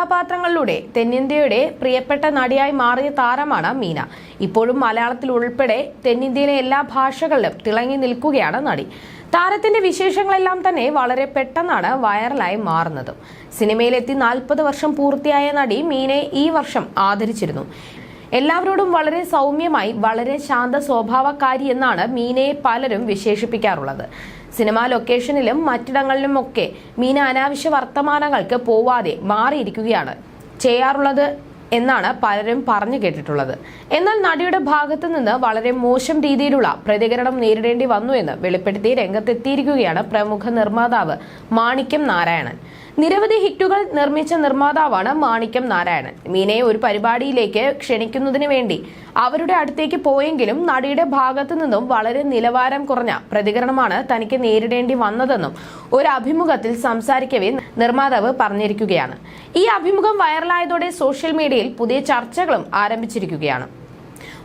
കഥാപാത്രങ്ങളിലൂടെ തെന്നിന്ത്യയുടെ പ്രിയപ്പെട്ട നടിയായി മാറിയ താരമാണ് മീന. ഇപ്പോഴും മലയാളത്തിൽ ഉൾപ്പെടെ തെന്നിന്ത്യയിലെ എല്ലാ ഭാഷകളിലും തിളങ്ങി നിൽക്കുകയാണ് നടി. താരത്തിന്റെ വിശേഷങ്ങളെല്ലാം തന്നെ വളരെ പെട്ടെന്നാണ് വൈറലായി മാറുന്നത്. സിനിമയിലെത്തി 40 വർഷം പൂർത്തിയായ നടി മീനയെ ഈ വർഷം ആദരിച്ചിരുന്നു. എല്ലാവരോടും വളരെ സൗമ്യമായി, വളരെ ശാന്ത സ്വഭാവക്കാരി എന്നാണ് മീനയെ പലരും വിശേഷിപ്പിക്കാറുള്ളത്. സിനിമാ ലൊക്കേഷനിലും മറ്റിടങ്ങളിലുമൊക്കെ മീന അനാവശ്യ വർത്തമാനങ്ങൾക്ക് പോവാതെ മാറിയിരിക്കുകയാണ് ചെയ്യാറുള്ളത് എന്നാണ് പലരും പറഞ്ഞു കേട്ടിട്ടുള്ളത്. എന്നാൽ നടിയുടെ ഭാഗത്തു നിന്ന് വളരെ മോശം രീതിയിലുള്ള പ്രതികരണം നേരിടേണ്ടി വന്നു എന്ന് വെളിപ്പെടുത്തി രംഗത്തെത്തിയിരിക്കുകയാണ് പ്രമുഖ നിർമ്മാതാവ് മാണിക്യം നാരായണൻ. നിരവധി ഹിറ്റുകൾ നിർമ്മിച്ച നിർമ്മാതാവാണ് മാണിക്യം നാരായണൻ. മീനയെ ഒരു പരിപാടിയിലേക്ക് ക്ഷണിക്കുന്നതിന് വേണ്ടി അവരുടെ അടുത്തേക്ക് പോയെങ്കിലും നടിയുടെ ഭാഗത്തു നിന്നും വളരെ നിലവാരം കുറഞ്ഞ പ്രതികരണമാണ് തനിക്ക് നേരിടേണ്ടി വന്നതെന്നും ഒരു അഭിമുഖത്തിൽ സംസാരിക്കവേ നിർമ്മാതാവ് പറഞ്ഞിരിക്കുകയാണ്. ഈ അഭിമുഖം വൈറലായതോടെ സോഷ്യൽ മീഡിയയിൽ പുതിയ ചർച്ചകളും ആരംഭിച്ചിരിക്കുകയാണ്.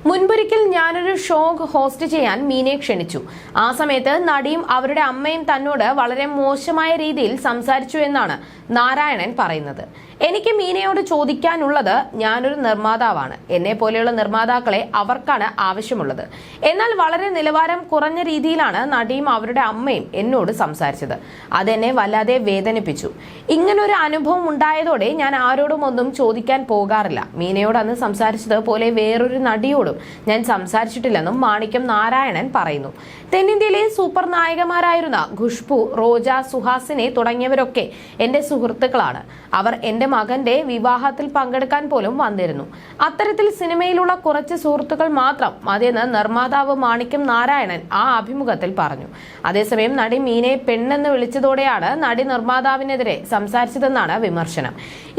മുൻപൊരിക്കൽ ഞാനൊരു ഷോ ഹോസ്റ്റ് ചെയ്യാൻ മീനയെ ക്ഷണിച്ചു. ആ സമയത്ത് നടിയും അവരുടെ അമ്മയും തന്നോട് വളരെ മോശമായ രീതിയിൽ സംസാരിച്ചു എന്നാണ് നാരായണൻ പറയുന്നത്. എനിക്ക് മീനയോട് ചോദിക്കാനുള്ളത്, ഞാനൊരു നിർമ്മാതാവാണ്. എന്നെ പോലെയുള്ള നിർമ്മാതാക്കളെ അവർക്കാണ് ആവശ്യമുള്ളത്. എന്നാൽ വളരെ നിലവാരം കുറഞ്ഞ രീതിയിലാണ് നടിയും അവരുടെ അമ്മയും എന്നോട് സംസാരിച്ചത്. അതെന്നെ വല്ലാതെ വേദനിപ്പിച്ചു. ഇങ്ങനൊരു അനുഭവം ഉണ്ടായതോടെ ഞാൻ ആരോടും ഒന്നും ചോദിക്കാൻ പോകാറില്ല. മീനയോട് അന്ന് സംസാരിച്ചത് പോലെ വേറൊരു നടിയോടും ഞാൻ സംസാരിച്ചിട്ടില്ലെന്നും മാണിക്യം നാരായണൻ പറയുന്നു. തെന്നിന്ത്യയിലെ സൂപ്പർ നായികമാരായിരുന്ന ഖുഷ്ബു, റോജ, സുഹാസിനി തുടങ്ങിയവരൊക്കെ എന്റെ സുഹൃത്തുക്കളാണ്. അവർ എന്റെ മകന്റെ വിവാഹത്തിൽ പങ്കെടുക്കാൻ പോലും വന്നിരുന്നു. അത്തരത്തിൽ സിനിമയിലുള്ള കുറച്ച് സുഹൃത്തുക്കൾ മാത്രം മതിയെന്ന് നിർമ്മാതാവ് മാണിക്യം നാരായണൻ ആ അഭിമുഖത്തിൽ പറഞ്ഞു. അതേസമയം നടി മീനയെ പെണ്ണെന്ന് വിളിച്ചതോടെയാണ് നടി നിർമ്മാതാവിനെതിരെ സംസാരിച്ചതെന്നാണ് വിമർശനം.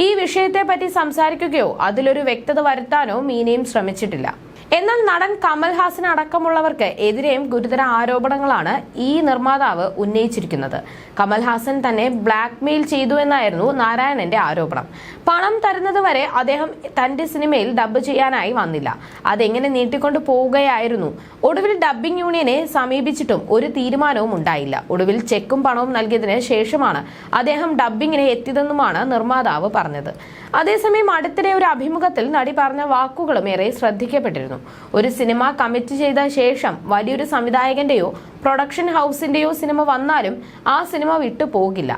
ഈ വിഷയത്തെ പറ്റി സംസാരിക്കുകയോ അതിലൊരു വ്യക്തത വരുത്താനോ മീനയും ശ്രമിച്ചിട്ടില്ല. എന്നാൽ നടൻ കമൽഹാസൻ അടക്കമുള്ളവർക്ക് എതിരെയും ഗുരുതര ആരോപണങ്ങളാണ് ഈ നിർമ്മാതാവ് ഉന്നയിച്ചിരിക്കുന്നത്. കമൽഹാസൻ തന്നെ ബ്ലാക്ക് മെയിൽ ചെയ്തു എന്നായിരുന്നു നാരായണന്റെ ആരോപണം. പണം തരുന്നത് വരെ അദ്ദേഹം തന്റെ സിനിമയിൽ ഡബ്ബ് ചെയ്യാനായി വന്നില്ല. അതെങ്ങനെ നീട്ടിക്കൊണ്ടു പോവുകയായിരുന്നു. ഒടുവിൽ ഡബ്ബിംഗ് യൂണിയനെ സമീപിച്ചിട്ടും ഒരു തീരുമാനവും ഉണ്ടായില്ല. ഒടുവിൽ ചെക്കും പണവും നൽകിയതിന് ശേഷമാണ് അദ്ദേഹം ഡബ്ബിങ്ങിന് എത്തിയതെന്നുമാണ് നിർമ്മാതാവ് പറഞ്ഞത്. അതേസമയം അടുത്തിടെ ഒരു അഭിമുഖത്തിൽ നടി പറഞ്ഞ വാക്കുകളും ഏറെ ശ്രദ്ധിക്കപ്പെട്ടിരുന്നു. ഒരു സിനിമ കമ്മിറ്റ് ചെയ്ത ശേഷം വലിയൊരു സംവിധായകന്റെയോ പ്രൊഡക്ഷൻ ഹൗസിന്റെയോ സിനിമ വന്നാലും ആ സിനിമ വിട്ടു പോകില്ല.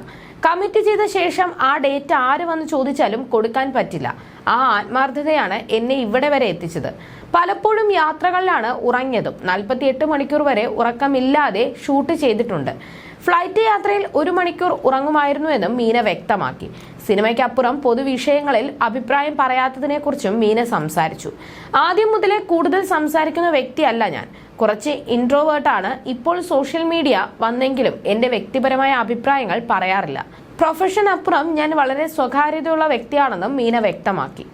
കമ്മിറ്റ് ചെയ്ത ശേഷം ആ ഡേറ്റ് ആര് വന്ന് ചോദിച്ചാലും കൊടുക്കാൻ പറ്റില്ല. ആ ആത്മാർത്ഥതയാണ് എന്നെ ഇവിടെ വരെ എത്തിച്ചത്. പലപ്പോഴും യാത്രകളിലാണ് ഉറങ്ങിയതും. 48 മണിക്കൂർ വരെ ഉറക്കമില്ലാതെ ഷൂട്ട് ചെയ്തിട്ടുണ്ട്. ഫ്ലൈറ്റ് യാത്രയിൽ 1 മണിക്കൂർ ഉറങ്ങുമായിരുന്നുവെന്നും മീന വ്യക്തമാക്കി. സിനിമയ്ക്കപ്പുറം പൊതുവിഷയങ്ങളിൽ അഭിപ്രായം പറയാത്തതിനെ കുറിച്ചും മീന സംസാരിച്ചു. ആദ്യം മുതലേ കൂടുതൽ സംസാരിക്കുന്ന വ്യക്തിയല്ല ഞാൻ. കുറച്ച് ഇൻട്രോവേർട്ടാണ്. ഇപ്പോൾ സോഷ്യൽ മീഡിയ വന്നെങ്കിലും എന്റെ വ്യക്തിപരമായ അഭിപ്രായങ്ങൾ പറയാറില്ല. പ്രൊഫഷൻ അപ്പുറം ഞാൻ വളരെ സ്വകാര്യതയുള്ള വ്യക്തിയാണെന്നും മീന വ്യക്തമാക്കി.